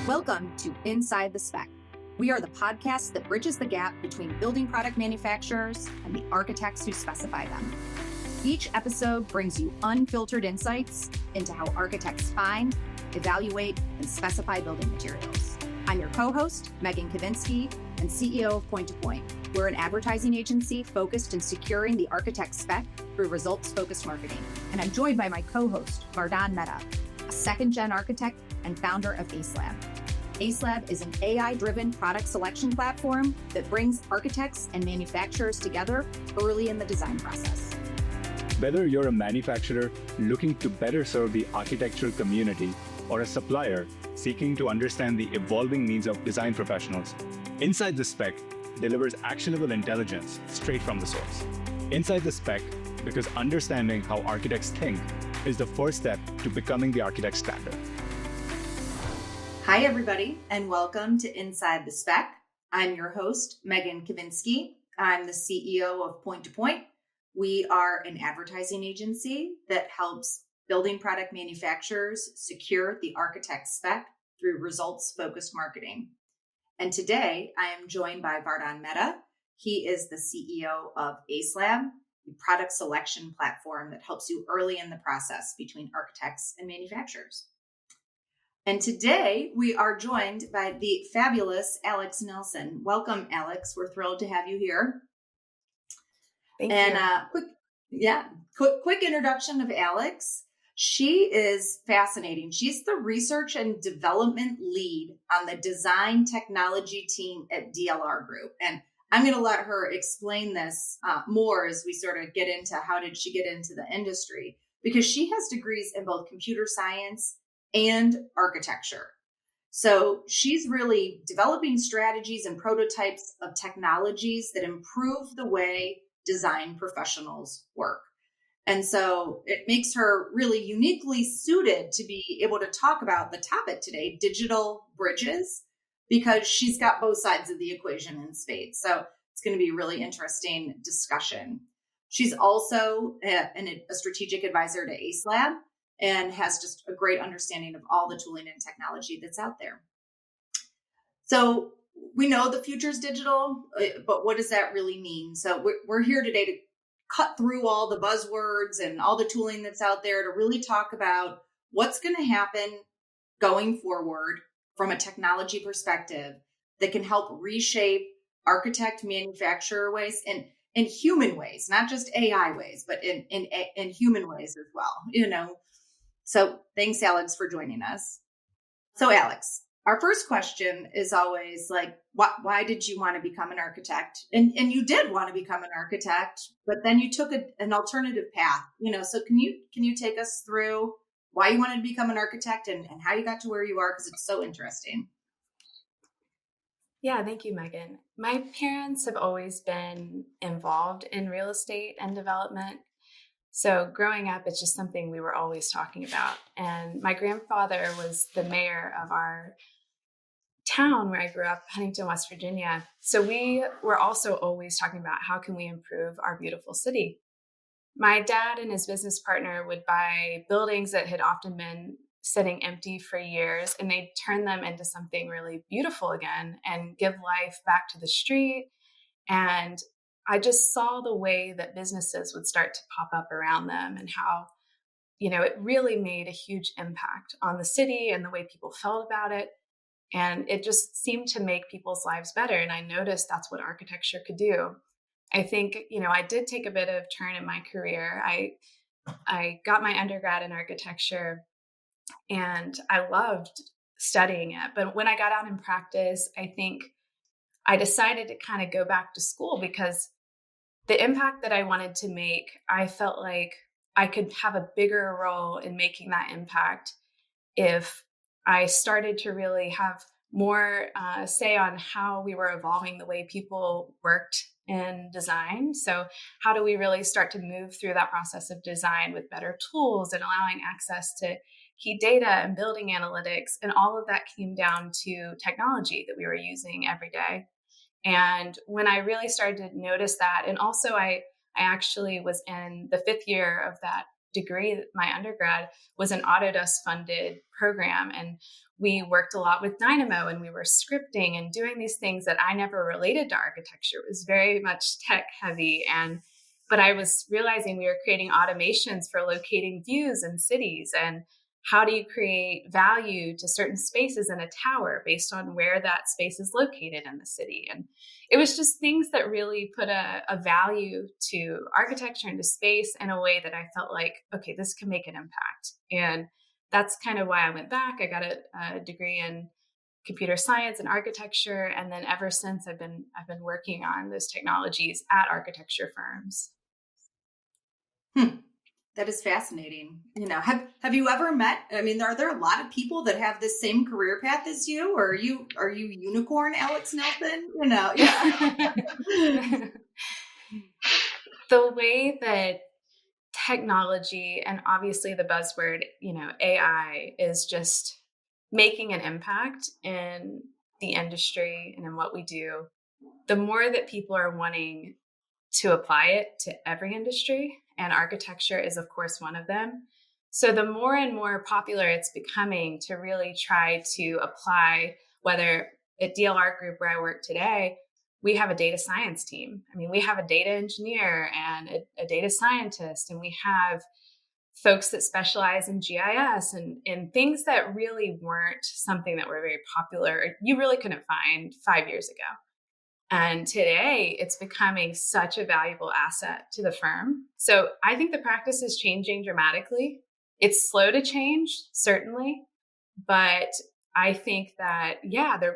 Welcome to Inside the Spec. We are the podcast that bridges the gap between building product manufacturers and the architects who specify them. Each episode brings you unfiltered insights into how architects find, evaluate, and specify building materials. I'm your co-host, Megan Kavinsky, and CEO of Point to Point. We're an advertising agency focused in securing the architect's spec through results-focused marketing. And I'm joined by my co-host, Vardhan Mehta, a second-gen architect and founder of AceLab. AceLab is an AI-driven product selection platform that brings architects and manufacturers together early in the design process. Whether you're a manufacturer looking to better serve the architectural community or a supplier seeking to understand the evolving needs of design professionals, Inside the Spec delivers actionable intelligence straight from the source. Inside the Spec, because understanding how architects think is the first step to becoming the architect standard. Hi, everybody, and welcome to Inside the Spec. I'm your host, Megan Kavinsky. I'm the CEO of Point to Point. We are an advertising agency that helps building product manufacturers secure the architect's spec through results-focused marketing. And today, I am joined by Vardhan Mehta. He is the CEO of AceLab, the product selection platform that helps you early in the process between architects and manufacturers. And today, we are joined by the fabulous Alex Nelson. Welcome, Alex. We're thrilled to have you here. Thank you. Quick introduction of Alex. She is fascinating. She's the research and development lead on the design technology team at DLR Group. And I'm going to let her explain this more as we sort of get into how did she get into the industry, because she has degrees in both computer science and architecture. So she's really developing strategies and prototypes of technologies that improve the way design professionals work. And so it makes her really uniquely suited to be able to talk about the topic today, digital bridges, because she's got both sides of the equation in spades. So it's going to be a really interesting discussion. She's also a strategic advisor to AceLab and has just a great understanding of all the tooling and technology that's out there. So we know the future is digital, but what does that really mean? So we're here today to cut through all the buzzwords and all the tooling that's out there to really talk about what's going to happen going forward from a technology perspective that can help reshape architect manufacturer ways and in human ways, not just AI ways, but in human ways as well, So thanks, Alex, for joining us. So Alex, our first question is always like, why did you want to become an architect? And you did want to become an architect, but then you took an alternative path, so can you take us through why you wanted to become an architect and how you got to where you are? Because it's so interesting. Yeah, thank you, Megan. My parents have always been involved in real estate and development. So growing up, it's just something we were always talking about. And my grandfather was the mayor of our town where I grew up, Huntington, West Virginia. So we were also always talking about how can we improve our beautiful city. My dad and his business partner would buy buildings that had often been sitting empty for years, and they'd turn them into something really beautiful again and give life back to the street. And I just saw the way that businesses would start to pop up around them and how, it really made a huge impact on the city and the way people felt about it. And it just seemed to make people's lives better. And I noticed that's what architecture could do. I think, I did take a bit of turn in my career. I got my undergrad in architecture and I loved studying it. But when I got out in practice, I think I decided to kind of go back to school because the impact that I wanted to make, I felt like I could have a bigger role in making that impact if I started to really have more say on how we were evolving the way people worked in design. So how do we really start to move through that process of design with better tools and allowing access to key data and building analytics? And all of that came down to technology that we were using every day. And when I really started to notice that, and also I actually was in the 5th year of that degree, my undergrad, was an Autodesk funded program. And we worked a lot with Dynamo, and we were scripting and doing these things that I never related to architecture. It was very much tech heavy. But I was realizing we were creating automations for locating views in cities, and how do you create value to certain spaces in a tower based on where that space is located in the city. And it was just things that really put a value to architecture and to space in a way that I felt like, okay, this can make an impact. And that's kind of why I went back. I got a degree in computer science and architecture, and then ever since I've been working on those technologies at architecture firms. That is fascinating. Have you ever met, are there a lot of people that have this same career path as you, or are you unicorn Alex Nelson? Yeah. The way that technology, and obviously the buzzword, AI, is just making an impact in the industry and in what we do, the more that people are wanting to apply it to every industry, and architecture is, of course, one of them. So the more and more popular it's becoming to really try to apply, whether at DLR Group, where I work today, we have a data science team. We have a data engineer and a data scientist, and we have folks that specialize in GIS and things that really weren't something that were very popular. You really couldn't find 5 years ago. And today it's becoming such a valuable asset to the firm. So I think the practice is changing dramatically. It's slow to change, certainly, but I think that,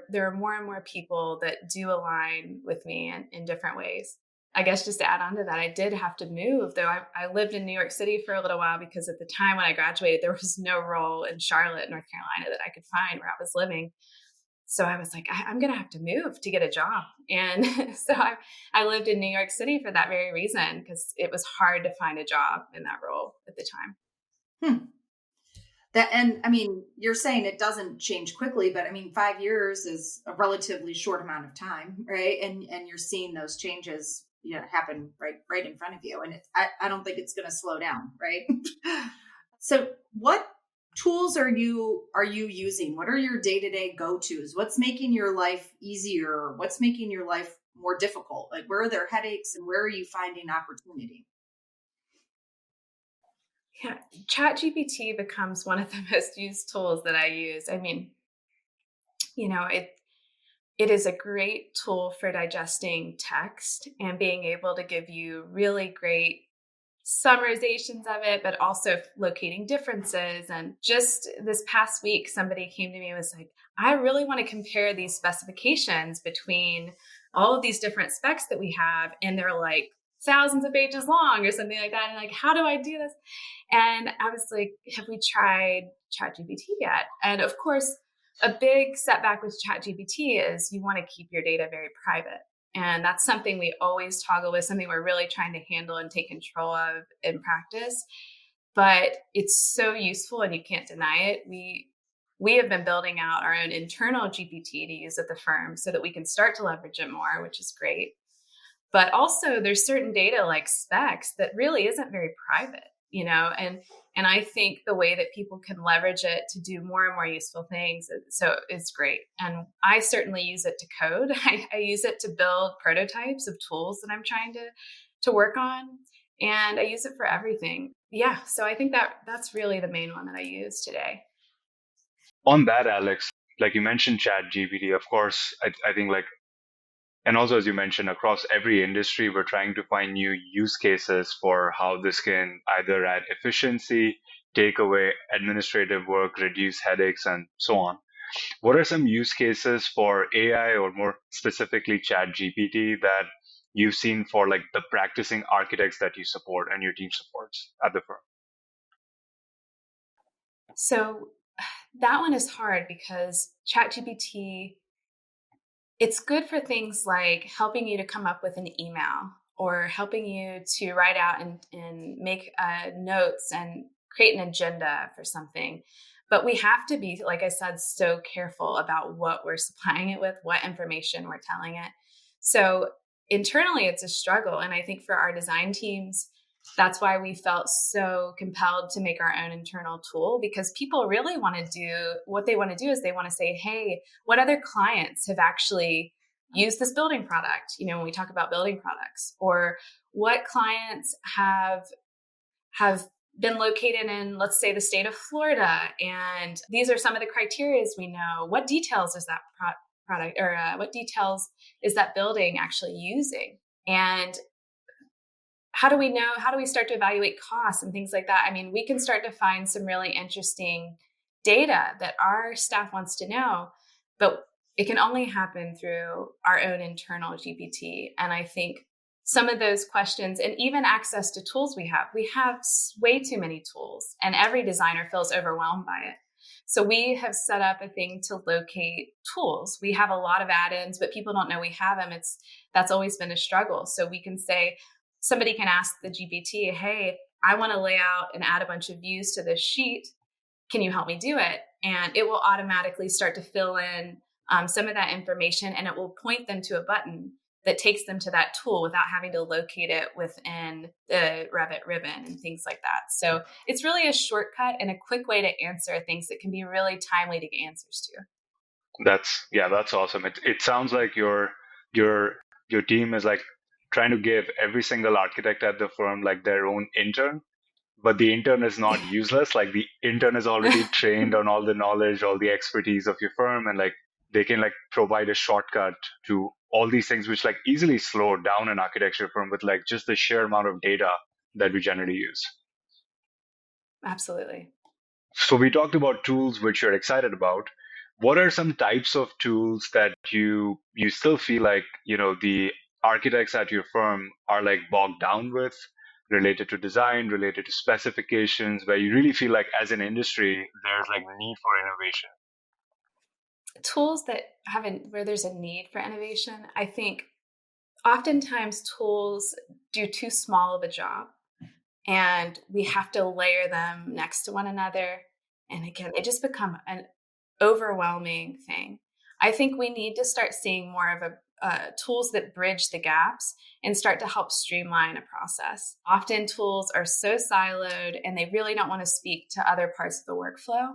there are more and more people that do align with me in different ways. I guess just to add on to that, I did have to move, though I lived in New York City for a little while, because at the time when I graduated, there was no role in Charlotte, North Carolina that I could find where I was living. So I was like, I'm going to have to move to get a job. And so I lived in New York City for that very reason, because it was hard to find a job in that role at the time. You're saying it doesn't change quickly, but 5 years is a relatively short amount of time, right? And you're seeing those changes happen right in front of you. And I don't think it's going to slow down, right? So what tools are you using? What are your day-to-day go-tos? What's making your life easier? What's making your life more difficult? Like, where are there headaches, and where are you finding opportunity? Yeah, ChatGPT becomes one of the most used tools that I use. It is a great tool for digesting text and being able to give you really great summarizations of it, but also locating differences. And just this past week, somebody came to me and was like, I really want to compare these specifications between all of these different specs that we have, and they're like thousands of pages long or something like that. And like, how do I do this? And I was like, have we tried ChatGPT yet? And of course, a big setback with ChatGPT is you want to keep your data very private. And that's something we always toggle with, something we're really trying to handle and take control of in practice. But it's so useful, and you can't deny it. We have been building out our own internal GPT to use at the firm so that we can start to leverage it more, which is great. But also there's certain data like specs that really isn't very private, and I think the way that people can leverage it to do more and more useful things, so it's great. And I certainly use it to code. I use it to build prototypes of tools that I'm trying to work on, and I use it for everything. Yeah, so I think that's really the main one that I use today. On that, Alex, like you mentioned ChatGPT, of course, I think and also, as you mentioned, across every industry, we're trying to find new use cases for how this can either add efficiency, take away administrative work, reduce headaches, and so on. What are some use cases for AI, or more specifically ChatGPT, that you've seen for like the practicing architects that you support and your team supports at the firm? So that one is hard, because ChatGPT, it's good for things like helping you to come up with an email, or helping you to write out and make notes and create an agenda for something. But we have to be, like I said, so careful about what we're supplying it with, what information we're telling it. So internally, it's a struggle. And I think for our design teams, that's why we felt so compelled to make our own internal tool, because people really want to do what they want to do is they want to say, hey, what other clients have actually used this building product? When we talk about building products, or what clients have been located in, let's say, the state of Florida. And these are some of the criteria we know. What details is that product, or what details is that building actually using? And how do we start to evaluate costs and things like that? I mean, we can start to find some really interesting data that our staff wants to know, but it can only happen through our own internal GPT. And I think some of those questions, and even access to tools we have way too many tools, and every designer feels overwhelmed by it. So we have set up a thing to locate tools. We have a lot of add-ins, but people don't know we have them. That's always been a struggle. So we can say, somebody can ask the GPT, hey, I want to lay out and add a bunch of views to this sheet. Can you help me do it? And it will automatically start to fill in some of that information, and it will point them to a button that takes them to that tool without having to locate it within the Revit ribbon and things like that. So it's really a shortcut and a quick way to answer things that can be really timely to get answers to. That's awesome. It sounds like your team is like trying to give every single architect at the firm like their own intern, but the intern is not useless. Like the intern is already trained on all the knowledge, all the expertise of your firm, and like they can like provide a shortcut to all these things, which like easily slow down an architecture firm with like just the sheer amount of data that we generally use. Absolutely. So we talked about tools which you're excited about. What are some types of tools that you still feel like, the architects at your firm are like bogged down with, related to design, related to specifications, where you really feel like as an industry, there's like need for innovation? Tools where there's a need for innovation, I think oftentimes tools do too small of a job, and we have to layer them next to one another. And again, they just become an overwhelming thing. I think we need to start seeing more of tools that bridge the gaps and start to help streamline a process. Often tools are so siloed and they really don't want to speak to other parts of the workflow.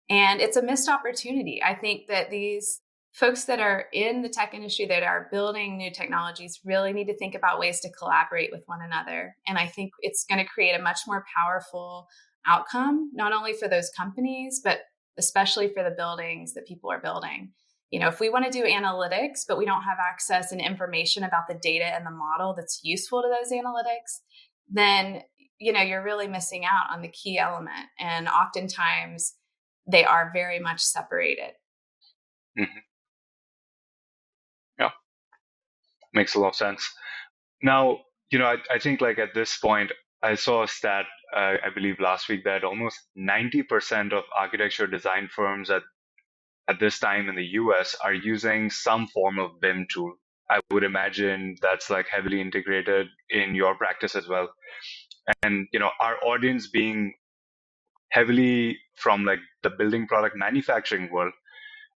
And it's a missed opportunity. I think that these folks that are in the tech industry that are building new technologies really need to think about ways to collaborate with one another. And I think it's going to create a much more powerful outcome, not only for those companies, but especially for the buildings that people are building. If we want to do analytics, but we don't have access and information about the data and the model that's useful to those analytics, then, you're really missing out on the key element. And oftentimes they are very much separated. Mm-hmm. Yeah, makes a lot of sense. Now, I think like at this point, I saw a stat, I believe last week, that almost 90% of architecture design firms at this time in the US are using some form of BIM tool. I would imagine that's like heavily integrated in your practice as well. And, our audience being heavily from like the building product manufacturing world,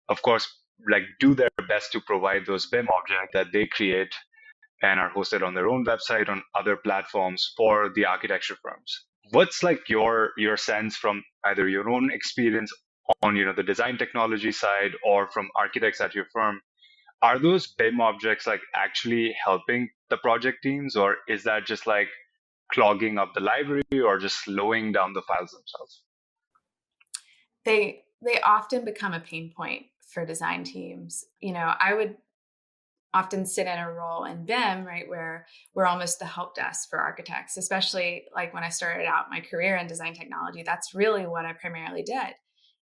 of course, like do their best to provide those BIM objects that they create and are hosted on their own website, on other platforms for the architecture firms. What's like your sense from either your own experience on the design technology side or from architects at your firm? Are those BIM objects like actually helping the project teams, or is that just like clogging up the library or just slowing down the files themselves? They often become a pain point for design teams. I would often sit in a role in BIM, right, where we're almost the help desk for architects, especially like when I started out my career in design technology. That's really what I primarily did.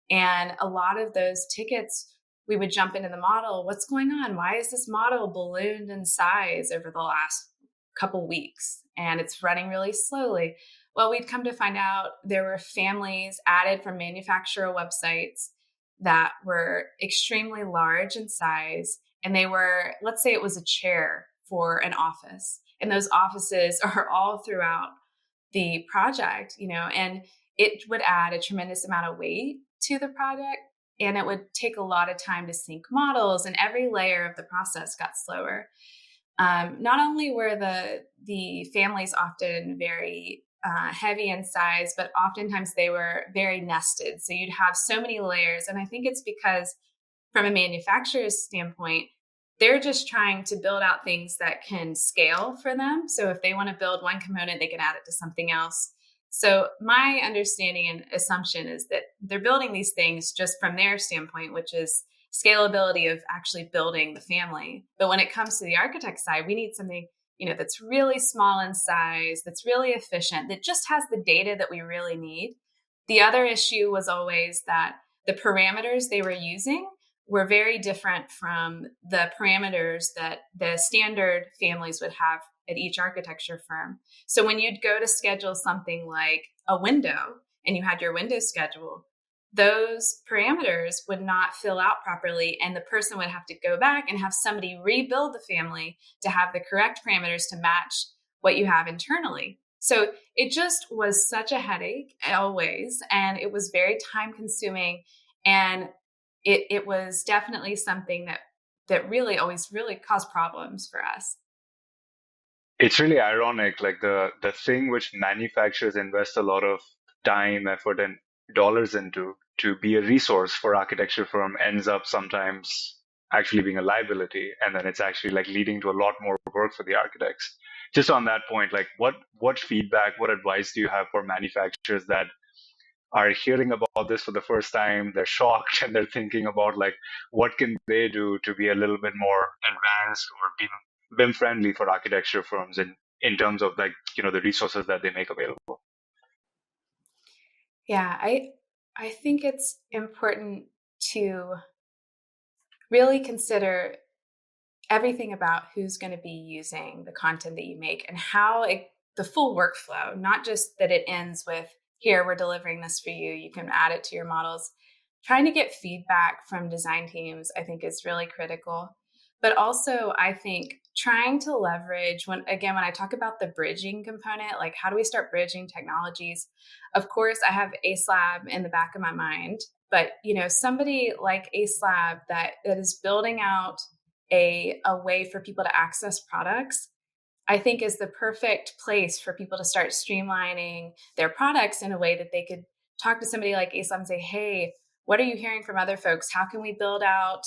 And a lot of those tickets, we would jump into the model. What's going on? Why is this model ballooned in size over the last couple weeks? And it's running really slowly. Well, we'd come to find out there were families added from manufacturer websites that were extremely large in size. And they were, let's say it was a chair for an office. And those offices are all throughout the project, and it would add a tremendous amount of weight to the project. And it would take a lot of time to sync models, and every layer of the process got slower. Not only were the families often very heavy in size, but oftentimes they were very nested. So you'd have so many layers. And I think it's because from a manufacturer's standpoint, they're just trying to build out things that can scale for them. So if they want to build one component, they can add it to something else. So my understanding and assumption is that they're building these things just from their standpoint, which is scalability of actually building the family. But when it comes to the architect side, we need something, that's really small in size, that's really efficient, that just has the data that we really need. The other issue was always that the parameters they were using were very different from the parameters that the standard families would have at each architecture firm. So when you'd go to schedule something like a window and you had your window schedule, those parameters would not fill out properly, and the person would have to go back and have somebody rebuild the family to have the correct parameters to match what you have internally. So it just was such a headache always, and it was very time consuming, and it was definitely something that really always really caused problems for us. It's really ironic, like the thing which manufacturers invest a lot of time, effort, and dollars into to be a resource for architecture firm ends up sometimes actually being a liability, and then it's actually like leading to a lot more work for the architects. Just on that point, like what feedback, what advice do you have for manufacturers that are hearing about this for the first time? They're shocked and they're thinking about like what can they do to be a little bit more advanced or be BIM friendly for architecture firms in terms of like, the resources that they make available. Yeah, I think it's important to really consider everything about who's going to be using the content that you make and how the full workflow, not just that it ends with, here, we're delivering this for you, you can add it to your models. Trying to get feedback from design teams, I think, is really critical. But also, I think trying to leverage, when I talk about the bridging component, like how do we start bridging technologies? Of course, I have AceLab in the back of my mind, but somebody like AceLab that is building out a way for people to access products, I think is the perfect place for people to start streamlining their products in a way that they could talk to somebody like AceLab and say, hey, what are you hearing from other folks? How can we build out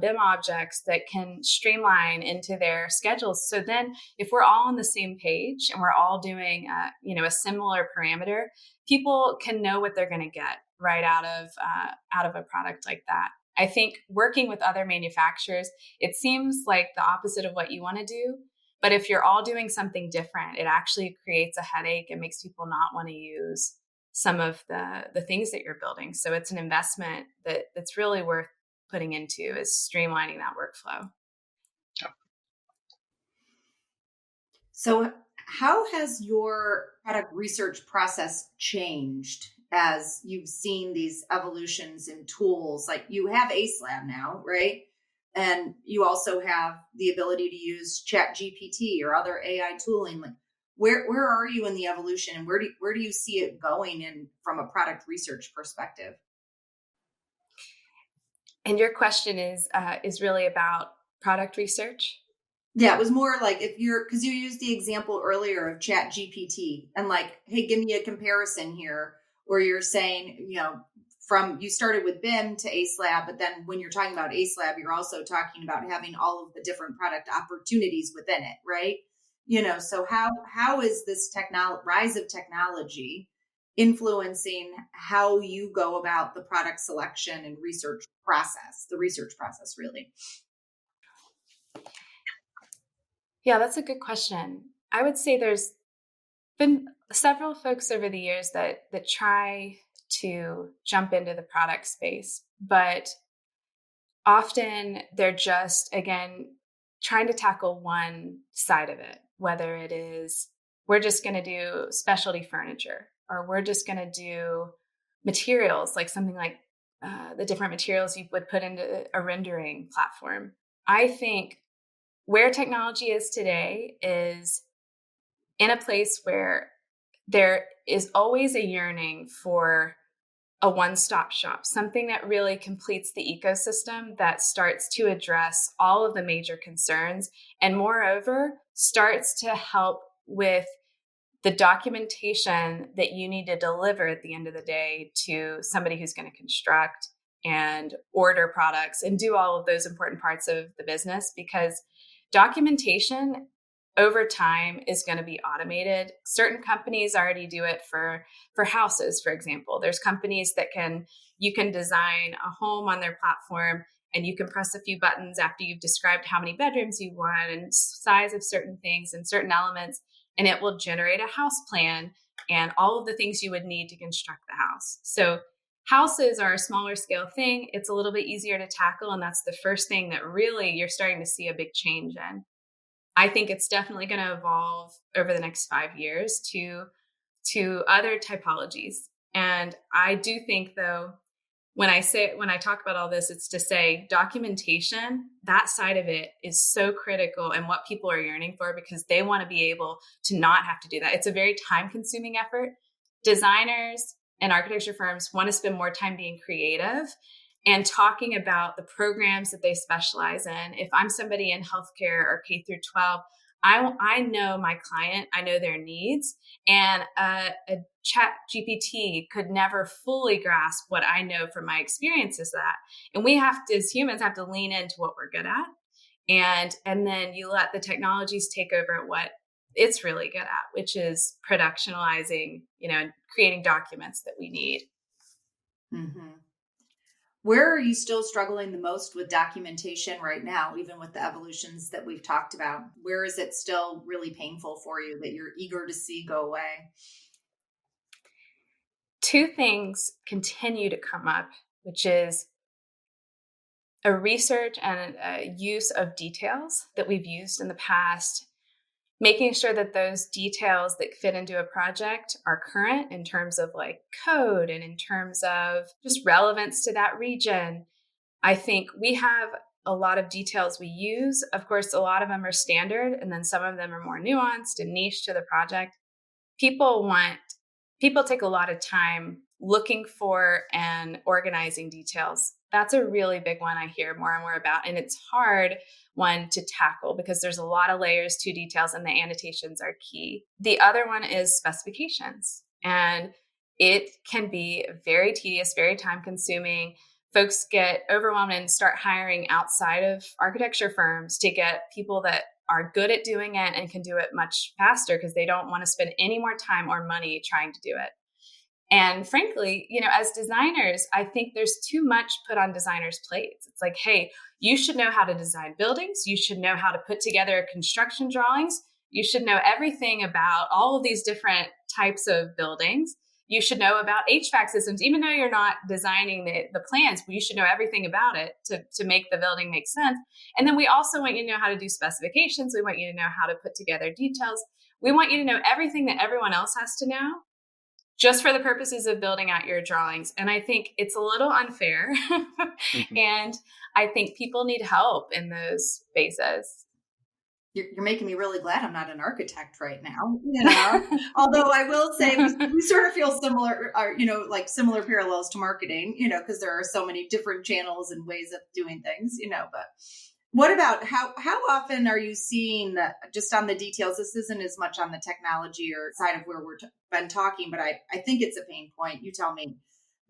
BIM objects that can streamline into their schedules? So then if we're all on the same page and we're all doing a similar parameter, people can know what they're going to get right out of a product like that. I think working with other manufacturers, it seems like the opposite of what you want to do. But if you're all doing something different, it actually creates a headache and makes people not want to use some of the things that you're building. So it's an investment that's really worth putting into, is streamlining that workflow. So how has your product research process changed as you've seen these evolutions in tools? Like you have AceLab now, right? And you also have the ability to use ChatGPT or other AI tooling. Like where are you in the evolution, and where do you see it going in from a product research perspective? And your question is really about product research? Yeah, it was more like because you used the example earlier of ChatGPT and like, hey, give me a comparison here, or you're saying, you started with BIM to AceLab, but then when you're talking about AceLab, you're also talking about having all of the different product opportunities within it, right? So how is this rise of technology influencing how you go about the product selection and the research process, really? Yeah, that's a good question. I would say there's been several folks over the years that try to jump into the product space, but often they're just, again, trying to tackle one side of it, whether it is, we're just going to do specialty furniture, or we're just going to do materials, like something like the different materials you would put into a rendering platform. I think where technology is today is in a place where there is always a yearning for a one-stop shop, something that really completes the ecosystem that starts to address all of the major concerns and moreover starts to help with the documentation that you need to deliver at the end of the day to somebody who's going to construct and order products and do all of those important parts of the business, because documentation over time is going to be automated. Certain companies already do it for houses, for example. There's companies that you can design a home on their platform and you can press a few buttons after you've described how many bedrooms you want and size of certain things and certain elements, and it will generate a house plan and all of the things you would need to construct the house. So houses are a smaller scale thing. It's a little bit easier to tackle, and that's the first thing that really you're starting to see a big change in. I think it's definitely going to evolve over the next 5 years to other typologies. And I do think, though, when I talk about all this, it's to say documentation, that side of it is so critical and what people are yearning for, because they want to be able to not have to do that. It's a very time-consuming effort. Designers and architecture firms want to spend more time being creative and talking about the programs that they specialize in. If I'm somebody in healthcare or K through 12, I know my client, I know their needs, and a chat GPT could never fully grasp what I know from my experiences of that. And we have to, as humans, have to lean into what we're good at. And then you let the technologies take over at what it's really good at, which is productionalizing, and creating documents that we need. Mm-hmm. Where are you still struggling the most with documentation right now, even with the evolutions that we've talked about? Where is it still really painful for you that you're eager to see go away? Two things continue to come up, which is a research and a use of details that we've used in the past, making sure that those details that fit into a project are current in terms of like code and in terms of just relevance to that region. I think we have a lot of details we use. Of course, a lot of them are standard, and then some of them are more nuanced and niche to the project. People take a lot of time looking for and organizing details. That's a really big one I hear more and more about. And it's hard one to tackle because there's a lot of layers to details and the annotations are key. The other one is specifications. And it can be very tedious, very time consuming. Folks get overwhelmed and start hiring outside of architecture firms to get people that are good at doing it and can do it much faster because they don't want to spend any more time or money trying to do it. And frankly, as designers, I think there's too much put on designers' plates. It's like, hey, you should know how to design buildings. You should know how to put together construction drawings. You should know everything about all of these different types of buildings. You should know about HVAC systems, even though you're not designing the plans, but you should know everything about it to make the building make sense. And then we also want you to know how to do specifications. We want you to know how to put together details. We want you to know everything that everyone else has to know, just for the purposes of building out your drawings. And I think it's a little unfair. Mm-hmm. And I think people need help in those spaces. You're making me really glad I'm not an architect right now, although I will say we sort of feel similar, like similar parallels to marketing, because there are so many different channels and ways of doing things, but what about how often are you seeing that just on the details? This isn't as much on the technology or side of where been talking, but I think it's a pain point. You tell me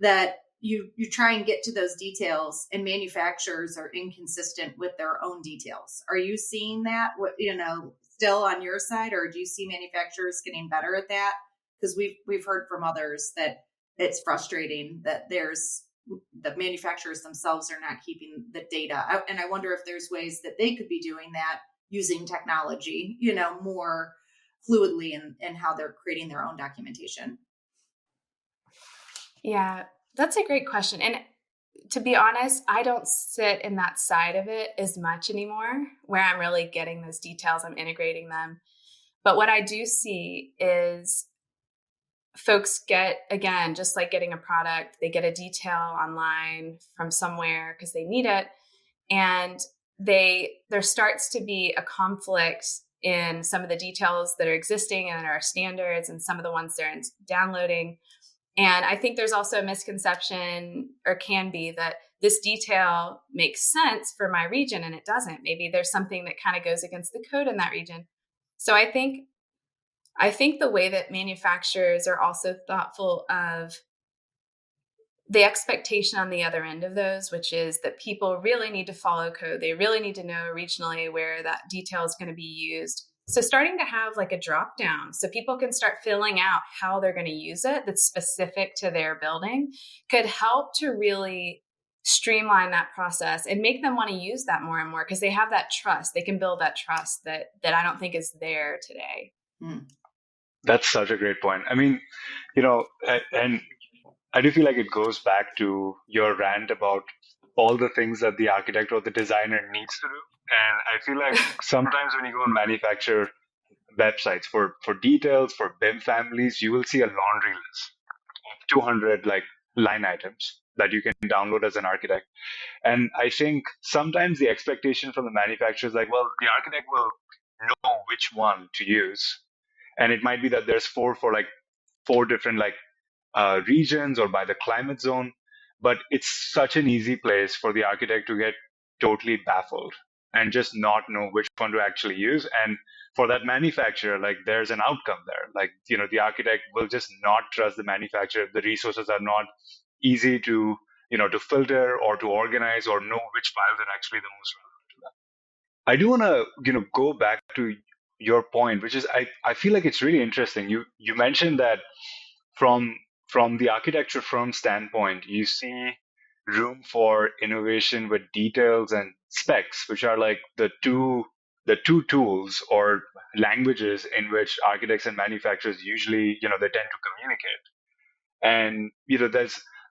that you try and get to those details and manufacturers are inconsistent with their own details. Are you seeing that, still on your side, or do you see manufacturers getting better at that? Because we've heard from others that it's frustrating that the manufacturers themselves are not keeping the data. And I wonder if there's ways that they could be doing that using technology, more fluidly in how they're creating their own documentation. Yeah, that's a great question. And to be honest, I don't sit in that side of it as much anymore, where I'm really getting those details, I'm integrating them. But what I do see is folks get, again, just like getting a product, they get a detail online from somewhere because they need it. And there starts to be a conflict in some of the details that are existing and are standards and some of the ones they're downloading. And I think there's also a misconception, or can be, that this detail makes sense for my region and it doesn't. Maybe there's something that kind of goes against the code in that region. So I think the way that manufacturers are also thoughtful of the expectation on the other end of those, which is that people really need to follow code. They really need to know regionally where that detail is going to be used. So starting to have like a drop down so people can start filling out how they're going to use it that's specific to their building could help to really streamline that process and make them want to use that more and more, because they have that trust. They can build that trust that I don't think is there today. That's such a great point. I mean, and I do feel like it goes back to your rant about all the things that the architect or the designer needs to do. And I feel like sometimes when you go on manufacturer websites for details, for BIM families, you will see a laundry list of 200 like line items that you can download as an architect. And I think sometimes the expectation from the manufacturer is like, well, the architect will know which one to use. And it might be that there's four different regions or by the climate zone, but it's such an easy place for the architect to get totally baffled and just not know which one to actually use. And for that manufacturer, like there's an outcome there. Like, the architect will just not trust the manufacturer if the resources are not easy to, to filter or to organize or know which files are actually the most relevant to that. I do want to, go back to your point, which is I feel like it's really interesting. You mentioned that from the architecture firm standpoint, you see room for innovation with details and specs, which are like the two tools or languages in which architects and manufacturers usually, they tend to communicate. And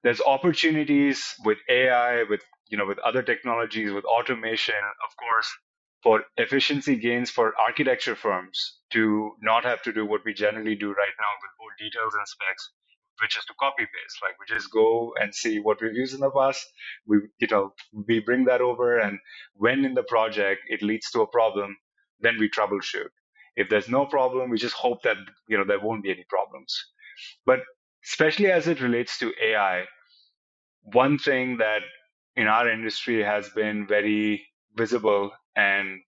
there's opportunities with AI, with other technologies, with automation, of course, for efficiency gains for architecture firms to not have to do what we generally do right now with both details and specs, which is to copy paste. Like we just go and see what we've used in the past. We bring that over, and when in the project it leads to a problem, then we troubleshoot. If there's no problem, we just hope that there won't be any problems. But especially as it relates to AI, one thing that in our industry has been very visible and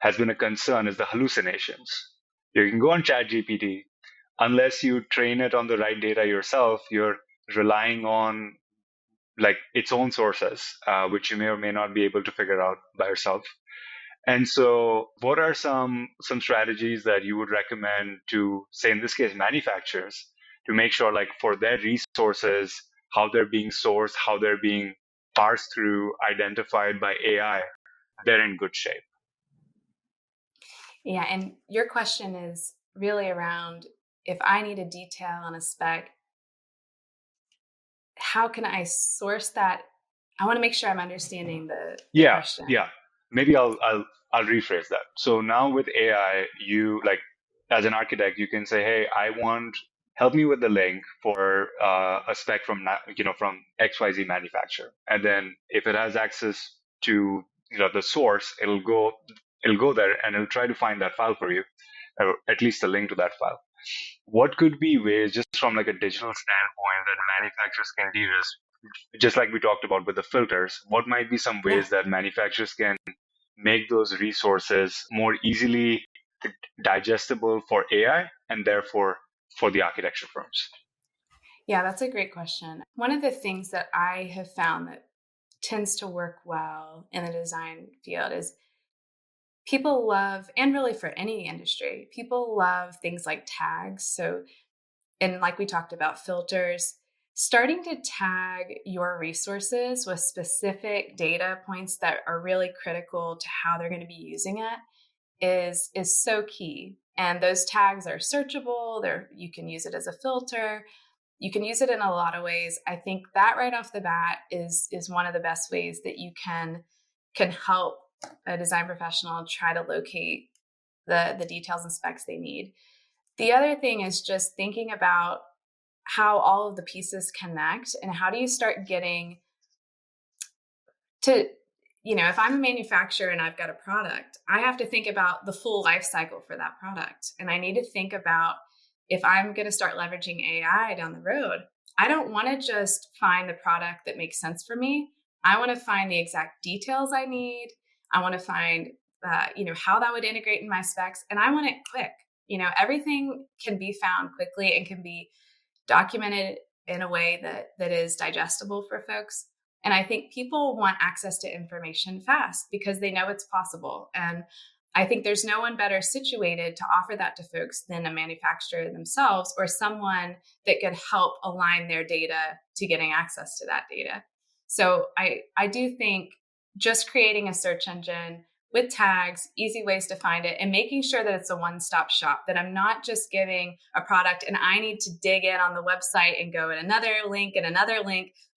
has been a concern is the hallucinations. You can go on ChatGPT. Unless you train it on the right data yourself, you're relying on like its own sources, which you may or may not be able to figure out by yourself. And so what are some strategies that you would recommend to, say in this case, manufacturers, to make sure like for their resources, how they're being sourced, how they're being parsed through, identified by AI, they're in good shape? Yeah, and your question is really around, if I need a detail on a spec, how can I source that? I want to make sure I'm understanding the question. Yeah. Maybe I'll rephrase that. So now with AI, you like as an architect, you can say, hey, help me with the link for a spec from XYZ manufacturer, and then if it has access to the source, it'll go there and it'll try to find that file for you, or at least a link to that file. What could be ways, just from like a digital standpoint, that manufacturers can de-risk, just like we talked about with the filters? What might be some ways that manufacturers can make those resources more easily digestible for AI and therefore for the architecture firms? Yeah, that's a great question. One of the things that I have found that tends to work well in the design field is people love, and really for any industry, people love things like tags. So, and like we talked about filters, starting to tag your resources with specific data points that are really critical to how they're going to be using it is so key. And those tags are searchable. You can use it as a filter. You can use it in a lot of ways. I think that right off the bat is one of the best ways that you can help a design professional try to locate the details and specs they need. The other thing is just thinking about how all of the pieces connect, and how do you start getting to, if I'm a manufacturer and I've got a product, I have to think about the full life cycle for that product. And I need to think about if I'm going to start leveraging AI down the road, I don't want to just find the product that makes sense for me. I want to find the exact details I need. I want to find, how that would integrate in my specs, and I want it quick. Everything can be found quickly and can be documented in a way that is digestible for folks. And I think people want access to information fast because they know it's possible. And I think there's no one better situated to offer that to folks than a manufacturer themselves or someone that could help align their data to getting access to that data. So I do think just creating a search engine with tags, easy ways to find it, and making sure that it's a one-stop shop, that I'm not just giving a product and I need to dig in on the website and go in another link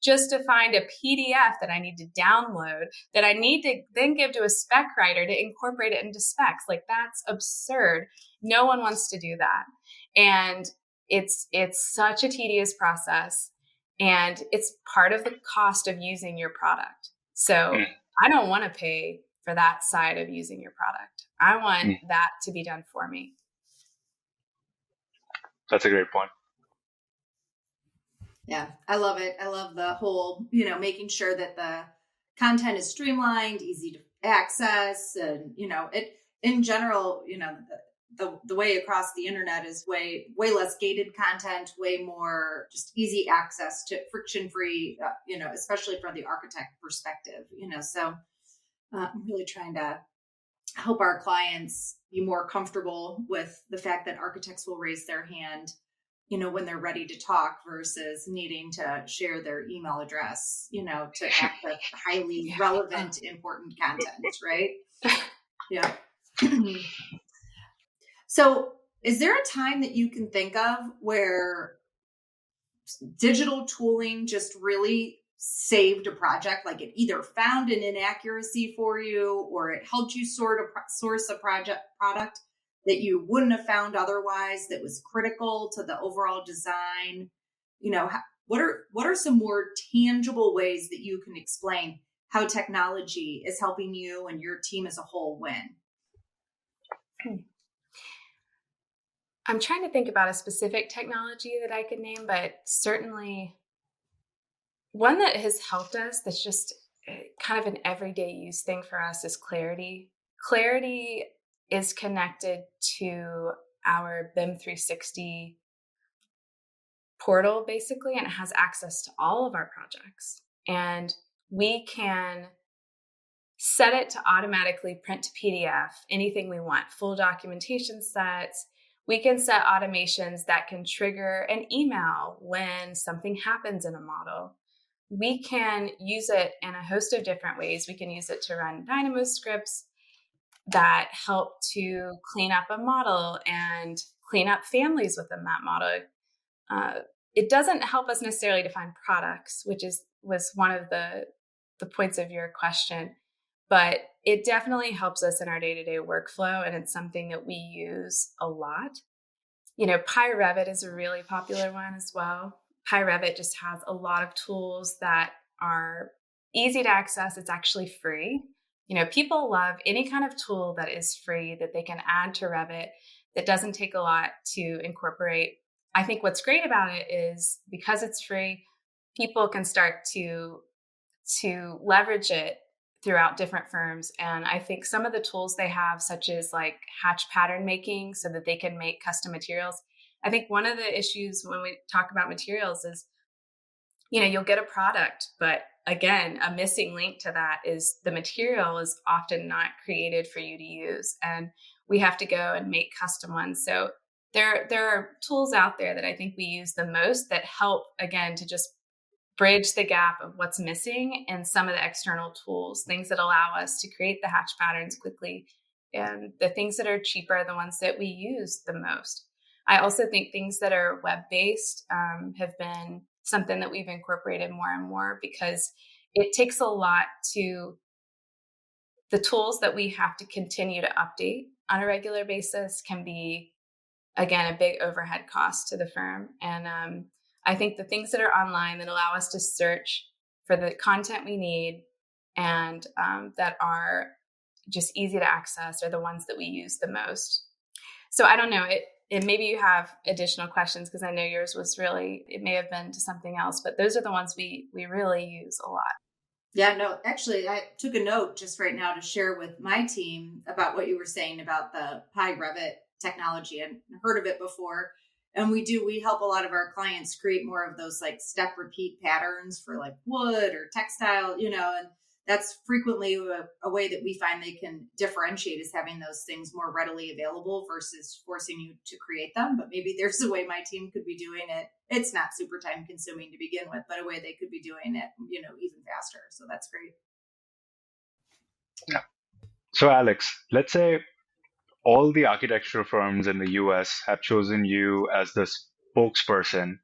just to find a PDF that I need to download that I need to then give to a spec writer to incorporate it into specs. Like, that's absurd. No one wants to do that. And it's such a tedious process, and it's part of the cost of using your product. So I don't want to pay for that side of using your product. I want that to be done for me. That's a great point. Yeah, I love it. I love the whole, making sure that the content is streamlined, easy to access, and, it in general, the way across the internet is way less gated content, way more just easy access to friction-free, especially from the architect perspective, so I'm really trying to help our clients be more comfortable with the fact that architects will raise their hand, when they're ready to talk versus needing to share their email address, to access highly relevant, important content, right? Yeah. So is there a time that you can think of where digital tooling just really saved a project? Like, it either found an inaccuracy for you, or it helped you source a product that you wouldn't have found otherwise, that was critical to the overall design? What are some more tangible ways that you can explain how technology is helping you and your team as a whole win? I'm trying to think about a specific technology that I could name, but certainly one that has helped us, that's just kind of an everyday use thing for us, is Clarity. Clarity is connected to our BIM 360 portal, basically, and it has access to all of our projects. And we can set it to automatically print to PDF anything we want, full documentation sets. We can set automations that can trigger an email when something happens in a model. We can use it in a host of different ways. We can use it to run Dynamo scripts that help to clean up a model and clean up families within that model. It doesn't help us necessarily define products, which was one of the points of your question, but it definitely helps us in our day-to-day workflow, and it's something that we use a lot. PyRevit is a really popular one as well. PyRevit just has a lot of tools that are easy to access. It's actually free. People love any kind of tool that is free that they can add to Revit that doesn't take a lot to incorporate. I think what's great about it is because it's free, people can start to leverage it throughout different firms. And I think some of the tools they have, such as like hatch pattern making so that they can make custom materials. I think one of the issues when we talk about materials is, you'll get a product, but again, a missing link to that is the material is often not created for you to use. And we have to go and make custom ones. So there are tools out there that I think we use the most that help, again, to just bridge the gap of what's missing in some of the external tools, things that allow us to create the hatch patterns quickly. And the things that are cheaper are the ones that we use the most. I also think things that are web-based have been something that we've incorporated more and more, because it takes a lot to the tools that we have to continue to update on a regular basis can be, again, a big overhead cost to the firm. And I think the things that are online that allow us to search for the content we need and that are just easy to access are the ones that we use the most. So I don't know, and maybe you have additional questions because I know yours was really, it may have been to something else, but those are the ones we really use a lot. Yeah, no, actually, I took a note just right now to share with my team about what you were saying about the Pi Revit technology. And heard of it before. And we help a lot of our clients create more of those like step repeat patterns for like wood or textile, and that's frequently a way that we find they can differentiate is having those things more readily available versus forcing you to create them. But maybe there's a way my team could be doing it. It's not super time consuming to begin with, but a way they could be doing it, even faster. So that's great. Yeah. So Alex, let's say all the architectural firms in the US have chosen you as the spokesperson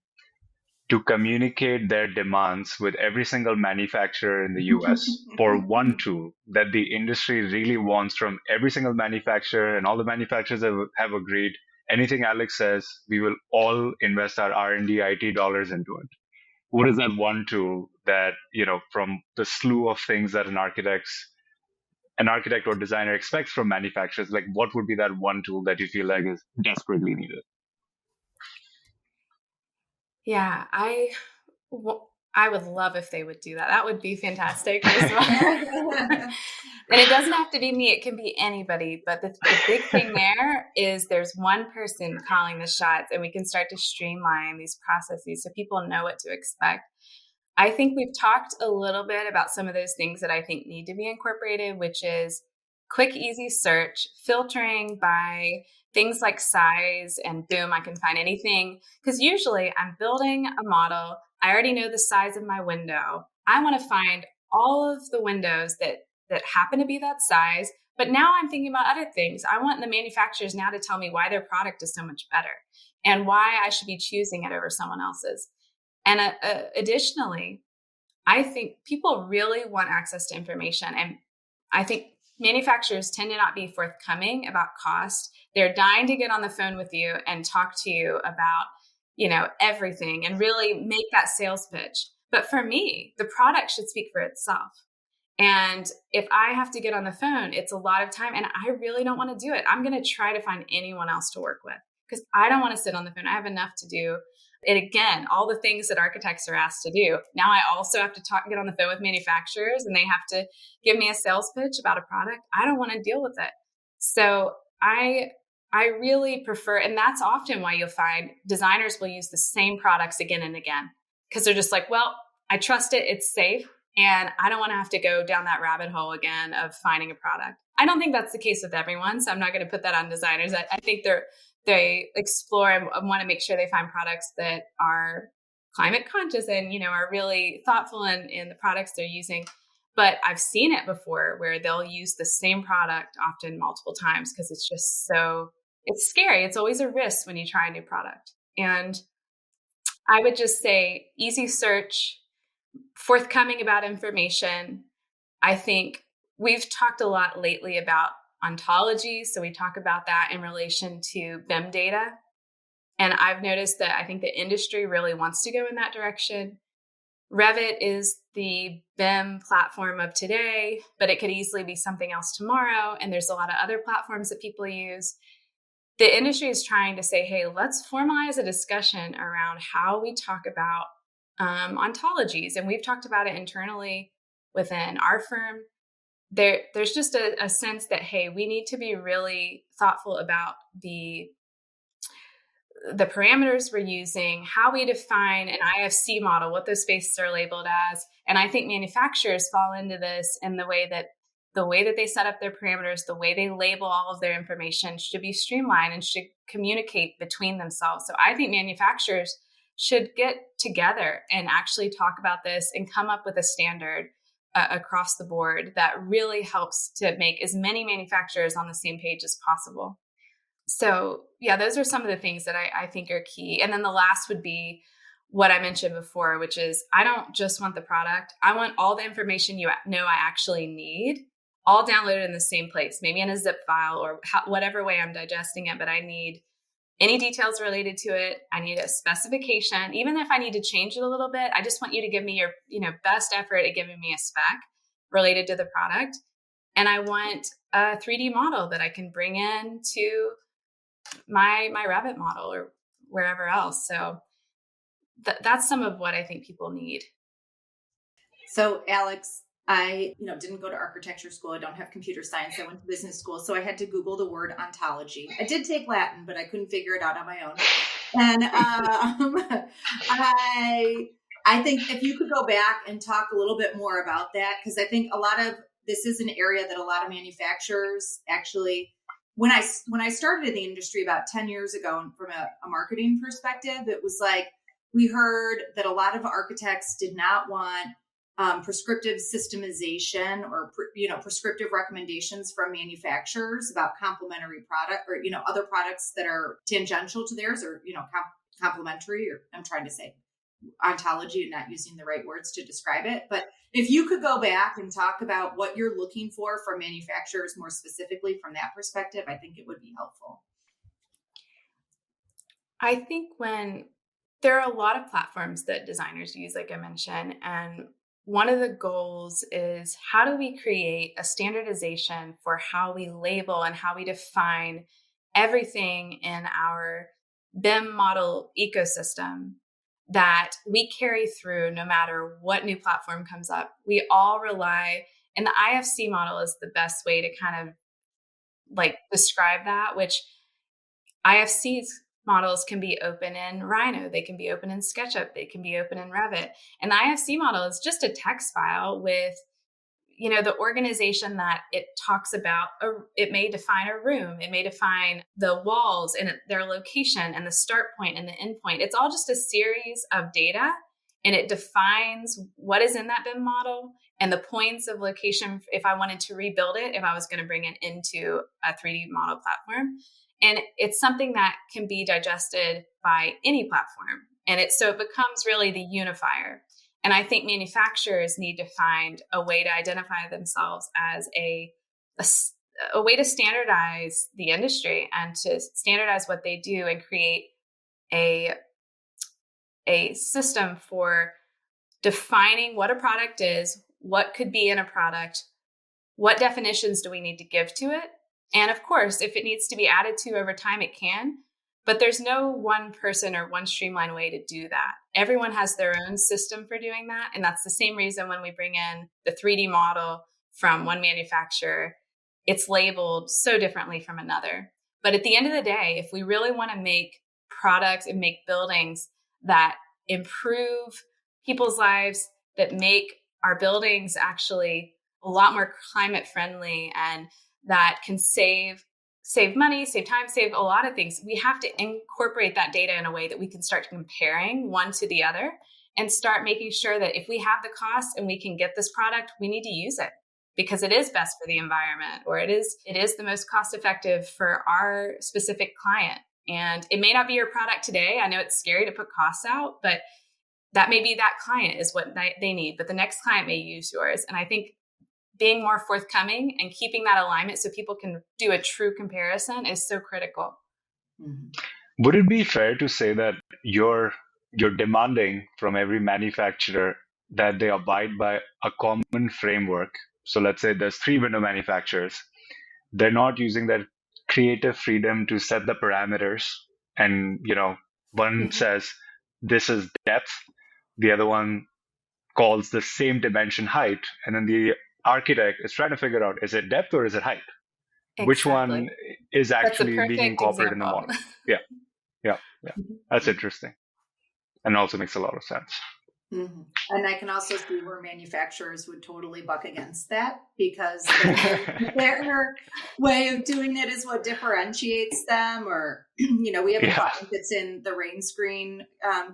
to communicate their demands with every single manufacturer in the US for one tool that the industry really wants from every single manufacturer, and all the manufacturers have agreed. Anything Alex says, we will all invest our R&D IT dollars into it. What is that one tool that, from the slew of things that an architect or designer expects from manufacturers, like what would be that one tool that you feel like is desperately needed? Yeah, I would love if they would do that. That would be fantastic. First of all. And it doesn't have to be me. It can be anybody. But the big thing there is there's one person calling the shots, and we can start to streamline these processes so people know what to expect. I think we've talked a little bit about some of those things that I think need to be incorporated, which is quick, easy search, filtering by things like size, and boom, I can find anything. Because usually I'm building a model. I already know the size of my window. I want to find all of the windows that happen to be that size. But now I'm thinking about other things. I want the manufacturers now to tell me why their product is so much better and why I should be choosing it over someone else's. And additionally, I think people really want access to information. And I think manufacturers tend to not be forthcoming about cost. They're dying to get on the phone with you and talk to you about, everything and really make that sales pitch. But for me, the product should speak for itself. And if I have to get on the phone, it's a lot of time and I really don't want to do it. I'm going to try to find anyone else to work with because I don't want to sit on the phone. I have enough to do. And again, all the things that architects are asked to do. Now I also have to get on the phone with manufacturers and they have to give me a sales pitch about a product. I don't want to deal with it. So I really prefer, and that's often why you'll find designers will use the same products again and again because they're just like, well, I trust it. It's safe. And I don't want to have to go down that rabbit hole again of finding a product. I don't think that's the case with everyone. So I'm not going to put that on designers. I think they explore and want to make sure they find products that are climate conscious and, are really thoughtful in the products they're using. But I've seen it before where they'll use the same product often multiple times because it's just it's scary. It's always a risk when you try a new product. And I would just say easy search, forthcoming about information. I think we've talked a lot lately about ontology. So we talk about that in relation to BIM data. And I've noticed that I think the industry really wants to go in that direction. Revit is the BIM platform of today, but it could easily be something else tomorrow. And there's a lot of other platforms that people use. The industry is trying to say, hey, let's formalize a discussion around how we talk about ontologies. And we've talked about it internally within our firm. There's just a sense that, hey, we need to be really thoughtful about the parameters we're using, how we define an IFC model, what those spaces are labeled as. And I think manufacturers fall into this in the way that they set up their parameters, the way they label all of their information should be streamlined and should communicate between themselves. So I think manufacturers should get together and actually talk about this and come up with a standard across the board that really helps to make as many manufacturers on the same page as possible. So yeah, those are some of the things that I think are key. And then the last would be what I mentioned before, which is I don't just want the product. I want all the information I actually need all downloaded in the same place, maybe in a zip file or whatever way I'm digesting it, but I need any details related to it. I need a specification. Even if I need to change it a little bit, I just want you to give me your best effort at giving me a spec related to the product. And I want a 3D model that I can bring in to my Revit model or wherever else. So that's some of what I think people need. So Alex, I didn't go to architecture school. I don't have computer science. I went to business school. So I had to Google the word ontology. I did take Latin, but I couldn't figure it out on my own. And I think if you could go back and talk a little bit more about that, because I think this is an area that a lot of manufacturers actually, when I started in the industry about 10 years ago, and from a marketing perspective, it was like, we heard that a lot of architects did not want prescriptive systemization or prescriptive recommendations from manufacturers about complementary product or other products that are tangential to theirs or complementary, or I'm trying to say ontology and not using the right words to describe it. But if you could go back and talk about what you're looking for from manufacturers more specifically from that perspective, I think it would be helpful. I think when there are a lot of platforms that designers use, like I mentioned, and one of the goals is how do we create a standardization for how we label and how we define everything in our BIM model ecosystem that we carry through no matter what new platform comes up. We all rely, and the IFC model is the best way to kind of like describe that, which IFC's models can be open in Rhino, they can be open in SketchUp, they can be open in Revit. And the IFC model is just a text file with, the organization that it talks about. It may define a room, it may define the walls and their location and the start point and the end point. It's all just a series of data, and it defines what is in that BIM model and the points of location if I wanted to rebuild it, if I was going to bring it into a 3D model platform. And it's something that can be digested by any platform. And so it becomes really the unifier. And I think manufacturers need to find a way to identify themselves as a way to standardize the industry and to standardize what they do and create a system for defining what a product is, what could be in a product, what definitions do we need to give to it. And of course, if it needs to be added to over time, it can. But there's no one person or one streamlined way to do that. Everyone has their own system for doing that. And that's the same reason when we bring in the 3D model from one manufacturer, it's labeled so differently from another. But at the end of the day, if we really want to make products and make buildings that improve people's lives, that make our buildings actually a lot more climate friendly and that can save money, save time, save a lot of things, we have to incorporate that data in a way that we can start comparing one to the other and start making sure that if we have the cost and we can get this product, we need to use it because it is best for the environment, or it is the most cost effective for our specific client. And it may not be your product today. I know it's scary to put costs out, but that may be that client is what they need, but the next client may use yours. And I think being more forthcoming and keeping that alignment so people can do a true comparison is so critical. Mm-hmm. Would it be fair to say that you're demanding from every manufacturer that they abide by a common framework? So let's say there's 3 window manufacturers. They're not using their creative freedom to set the parameters. And, one says this is depth. The other one calls the same dimension height. And then the architect is trying to figure out, is it depth or is it height? Exactly. Which one is actually being incorporated example. In the model? Yeah. That's interesting. And also makes a lot of sense. Mm-hmm. And I can also see where manufacturers would totally buck against that because their way of doing it is what differentiates them. Or, we have a client that's in the rain screen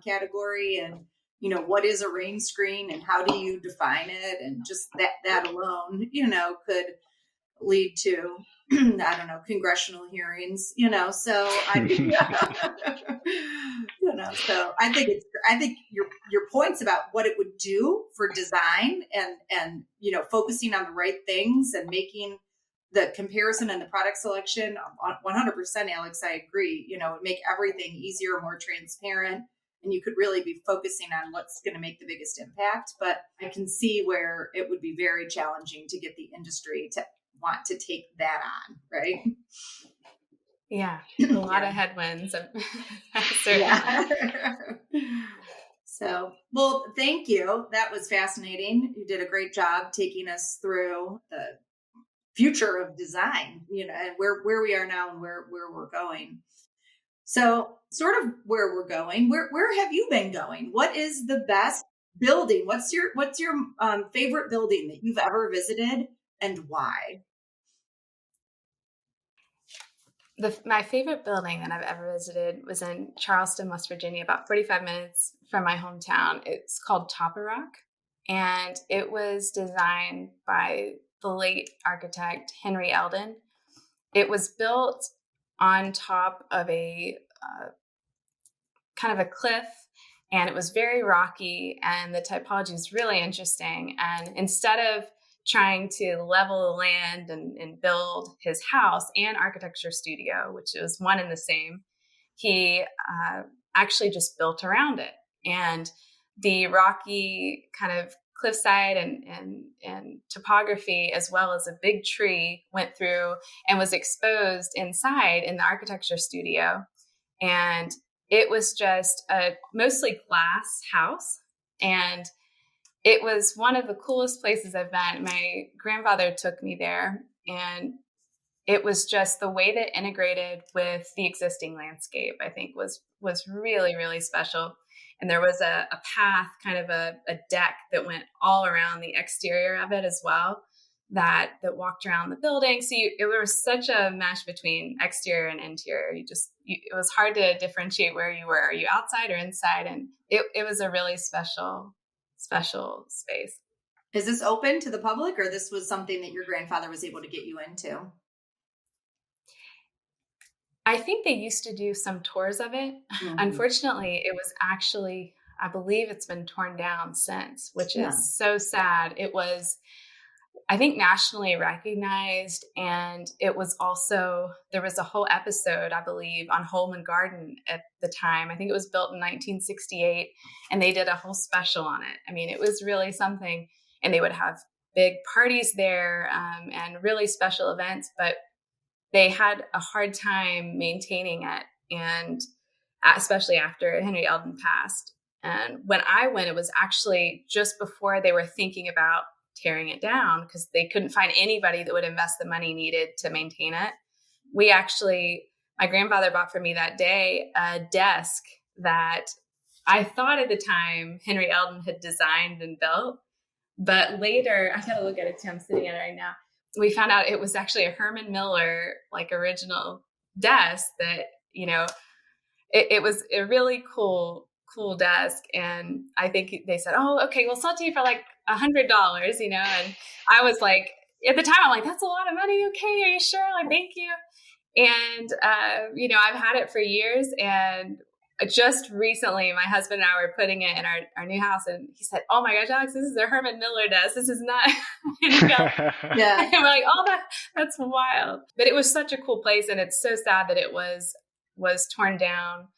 category, and what is a rain screen and how do you define it? And just that alone, could lead to, I don't know, congressional hearings, so so I think your points about what it would do for design and focusing on the right things and making the comparison and the product selection 100%, Alex, I agree, make everything easier, more transparent. And you could really be focusing on what's going to make the biggest impact. But I can see where it would be very challenging to get the industry to want to take that on, right? Yeah, a lot of headwinds. Certainly. Yeah. So, well, thank you. That was fascinating. You did a great job taking us through the future of design, and where we are now and where we're going. So, sort of where we're going. Where have you been going? What is the best building? What's your favorite building that you've ever visited, and why? My favorite building that I've ever visited was in Charleston, West Virginia, about 45 minutes from my hometown. It's called Topper Rock, and it was designed by the late architect Henry Eldon. It was built on top of a kind of a cliff, and it was very rocky, and the typology is really interesting. And instead of trying to level the land and build his house and architecture studio, which is one and the same, he actually just built around it. And the rocky kind of cliffside and topography, as well as a big tree, went through and was exposed inside in the architecture studio. And it was just a mostly glass house, and it was one of the coolest places I've been. My grandfather took me there, and it was just the way that integrated with the existing landscape, I think was really, really special. And there was a path, kind of a deck that went all around the exterior of it as well, that walked around the building. So it was such a mesh between exterior and interior. It was hard to differentiate where you were. Are you outside or inside? And it was a really special space. Is this open to the public, or this was something that your grandfather was able to get you into? I think they used to do some tours of it. Mm-hmm. Unfortunately, it was actually, I believe it's been torn down since, which is so sad. It was, I think, nationally recognized. And it was also, there was a whole episode, I believe, on Holman Garden at the time. I think it was built in 1968, and they did a whole special on it. I mean, it was really something, and they would have big parties there and really special events, but they had a hard time maintaining it. And especially after Henry Eldon passed. And when I went, it was actually just before they were thinking about tearing it down, because they couldn't find anybody that would invest the money needed to maintain it. My grandfather bought for me that day a desk that I thought at the time Henry Eldon had designed and built, but later, I gotta look at it too, I'm sitting at it right now. We found out it was actually a Herman Miller, original desk that, it was a really cool desk. And I think they said, oh, okay, we'll sell it to you for $100, and I was like, at the time, I'm like, that's a lot of money. Okay. Are you sure? Thank you. And, I've had it for years, and just recently, my husband and I were putting it in our new house, and he said, oh my gosh, Alex, this is a Herman Miller desk. This is not, yeah. And we're like, oh, that's wild. But it was such a cool place. And it's so sad that it was torn down.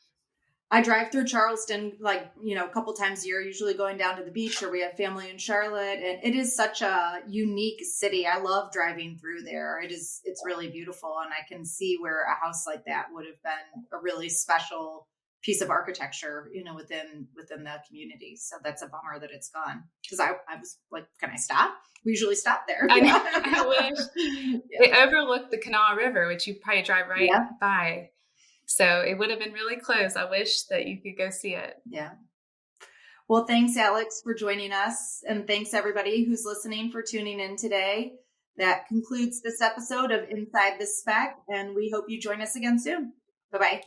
I drive through Charleston, a couple times a year, usually going down to the beach, or we have family in Charlotte. And it is such a unique city. I love driving through there. It's really beautiful. And I can see where a house like that would have been a really special piece of architecture, within the community. So that's a bummer that it's gone. Because I was like, can I stop? We usually stop there. I wish. Yeah. It overlooked the Kanawha River, which you probably drive right by. So it would have been really close. I wish that you could go see it. Yeah. Well, thanks, Alex, for joining us. And thanks, everybody who's listening, for tuning in today. That concludes this episode of Inside the Spec, and we hope you join us again soon. Bye-bye.